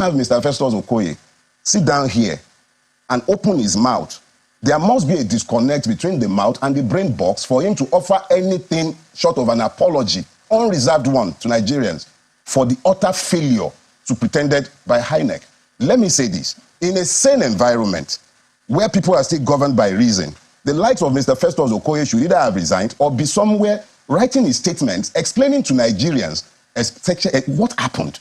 Have Mr. Festus Okoye sit down here and open his mouth, there must be a disconnect between the mouth and the brain box for him to offer anything short of an apology, unreserved one, to Nigerians for the utter failure to pretended by INEC. Let me say this. In a sane environment where people are still governed by reason, the likes of Mr. Festus Okoye should either have resigned or be somewhere writing his statements, explaining to Nigerians what happened.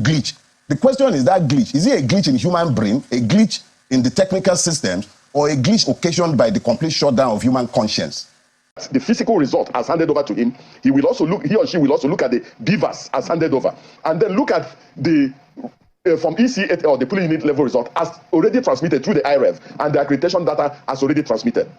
Glitch. The question is that glitch. Is it a glitch in human brain, a glitch in the technical systems, or a glitch occasioned by the complete shutdown of human conscience? The physical result as handed over to him, he or she will also look at the beavers as handed over, and then look at the from EC or the polling unit level result as already transmitted through the IREV, and the accreditation data as already transmitted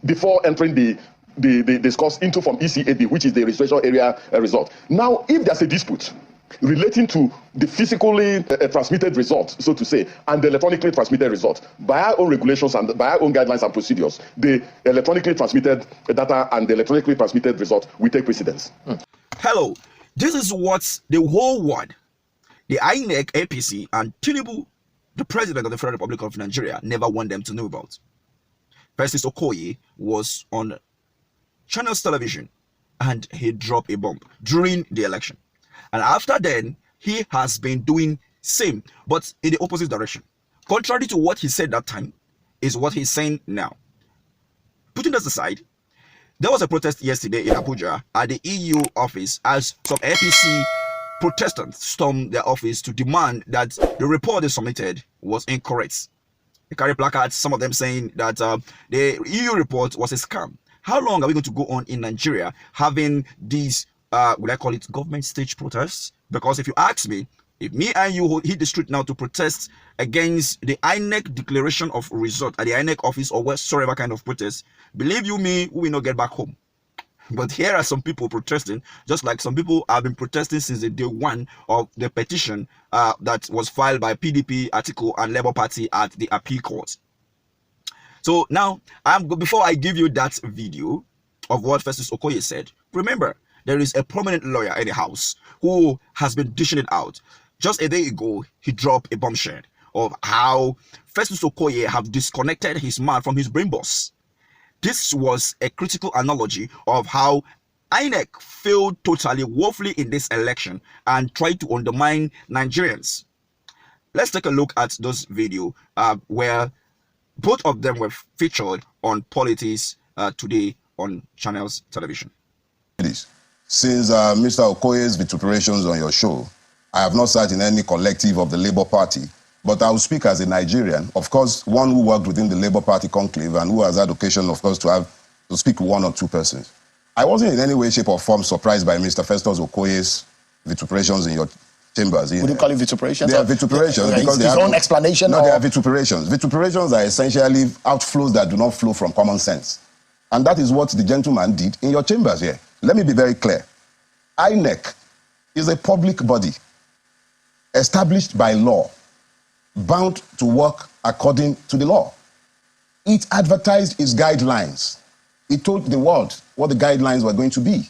before entering the scores into from ECAB, which is the registration area result. Now, if there's a dispute relating to the physically transmitted result, so to say, and the electronically transmitted result, by our own regulations and by our own guidelines and procedures, the electronically transmitted data and the electronically transmitted result will take precedence. Hello, this is what the whole world, the INEC, APC, and Tinubu, the president of the Federal Republic of Nigeria, never want them to know about. Festus Okoye was on Channels Television and he dropped a bomb during the election. And after then, he has been doing same, but in the opposite direction. Contrary to what he said that time, is what he's saying now. Putting this aside, there was a protest yesterday in Abuja at the EU office as some APC protestants stormed their office to demand that the report they submitted was incorrect. They carry placards, some of them saying that the EU report was a scam. How long are we going to go on in Nigeria having these would I call it government stage protests? Because if you ask me, if me and you hit the street now to protest against the INEC declaration of result at the INEC office or whatsoever kind of protest, believe you me, we will not get back home. But here are some people protesting, just like some people have been protesting since the day one of the petition that was filed by PDP, Article, and Labour Party at the appeal court. So now, before I give you that video of what Festus Okoye said, remember, there is a prominent lawyer in the house who has been dishing it out. Just a day ago, he dropped a bombshell of how Festus Okoye have disconnected his mind from his brain boss. This was a critical analogy of how INEC failed totally woefully in this election and tried to undermine Nigerians. Let's take a look at those videos where both of them were featured on Politics today on Channels Television. Since Mr. Okoye's vituperations on your show, I have not sat in any collective of the Labour Party, but I will speak as a Nigerian, of course, one who worked within the Labour Party conclave and who has had occasion, of course, to speak with one or two persons. I wasn't in any way, shape, or form surprised by Mr. Festus Okoye's vituperations in your chambers. Would you call it vituperations? They are vituperations because they have his own explanation. No, they are vituperations. Vituperations are essentially outflows that do not flow from common sense. And that is what the gentleman did in your chambers here. Let me be very clear. INEC is a public body established by law, bound to work according to the law. It advertised its guidelines. It told the world what the guidelines were going to be.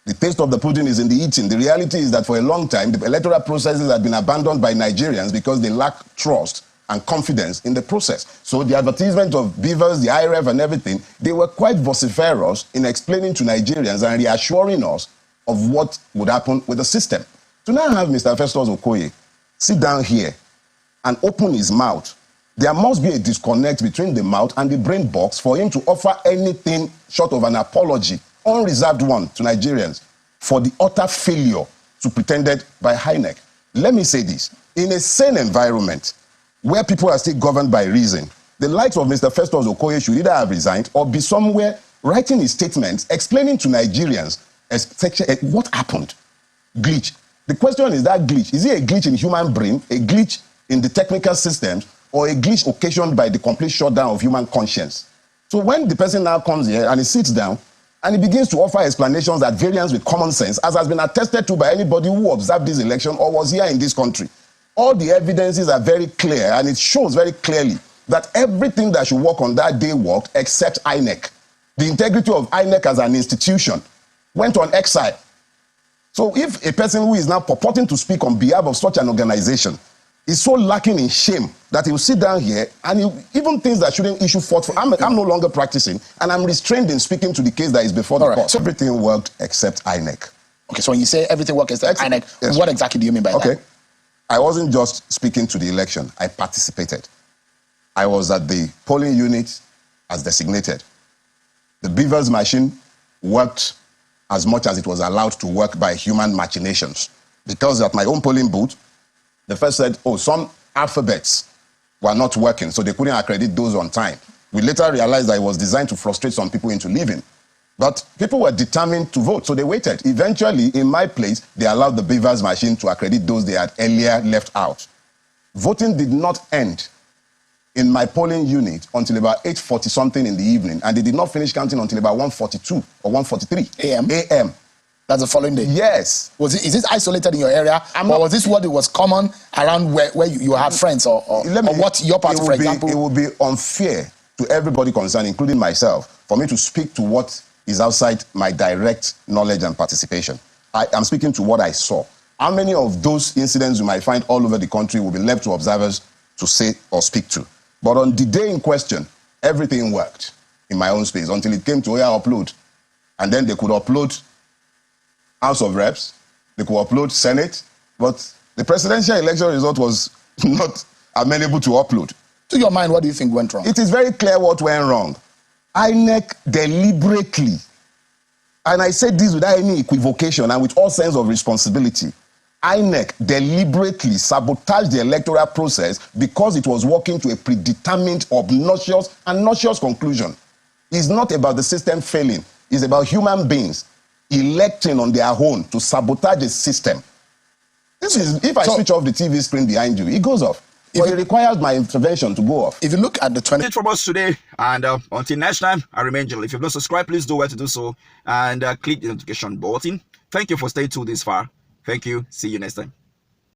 The taste of the pudding is in the eating. The reality is that for a long time, the electoral processes had been abandoned by Nigerians because they lack trust and confidence in the process. So the advertisement of beavers, the IREV and everything, they were quite vociferous in explaining to Nigerians and reassuring us of what would happen with the system. To now have Mr. Festus Okoye sit down here and open his mouth, there must be a disconnect between the mouth and the brain box for him to offer anything short of an apology, unreserved one, to Nigerians for the utter failure to pretended by INEC. Let me say this. In a sane environment where people are still governed by reason, the likes of Mr. Festus Okoye should either have resigned or be somewhere writing his statements, explaining to Nigerians what happened. Glitch. The question is that glitch. Is it a glitch in human brain, a glitch in the technical systems, or a glitch occasioned by the complete shutdown of human conscience? So when the person now comes here and he sits down and he begins to offer explanations at variance with common sense, as has been attested to by anybody who observed this election or was here in this country, all the evidences are very clear, and it shows very clearly that everything that should work on that day worked except INEC. The integrity of INEC as an institution went on exile. So if a person who is now purporting to speak on behalf of such an organization is so lacking in shame that he will sit down here and even things that shouldn't issue forth for. I'm no longer practicing, and I'm restrained in speaking to the case that is before the court. So everything worked except INEC. Okay, so when you say everything worked except INEC, yes. What exactly do you mean by that? Okay, I wasn't just speaking to the election. I participated. I was at the polling unit as designated. The Beavers machine worked as much as it was allowed to work by human machinations. Because at my own polling booth, the first said, oh, some alphabets were not working, so they couldn't accredit those on time. We later realized that it was designed to frustrate some people into leaving. But people were determined to vote, so they waited. Eventually, in my place, they allowed the Beavers machine to accredit those they had earlier left out. Voting did not end in my polling unit until about 8:40-something in the evening, and they did not finish counting until about 1:42 or 1:43 a.m. That's the following day? Yes. Is this isolated in your area? Or was this what it was common around where you have friends or what your party, for example? It would be unfair to everybody concerned, including myself, for me to speak to what is outside my direct knowledge and participation. I am speaking to what I saw. How many of those incidents you might find all over the country will be left to observers to say or speak to? But on the day in question, everything worked in my own space until it came to upload. And then they could upload House of Reps, they could upload Senate, but the presidential election result was not amenable to upload. To your mind, what do you think went wrong? It is very clear what went wrong. INEC deliberately, and I said this without any equivocation and with all sense of responsibility, INEC deliberately sabotaged the electoral process because it was working to a predetermined, obnoxious, and nauseous conclusion. It's not about the system failing. It's about human beings electing on their own to sabotage the system. This is, if I switch off the TV screen behind you, it goes off. But it requires my intervention to go off. If you look at the 20... That's it from us today, and until next time, I remain Dele. If you've not subscribed, please do well to do so, and click the notification button. Thank you for staying tuned this far. Thank you. See you next time.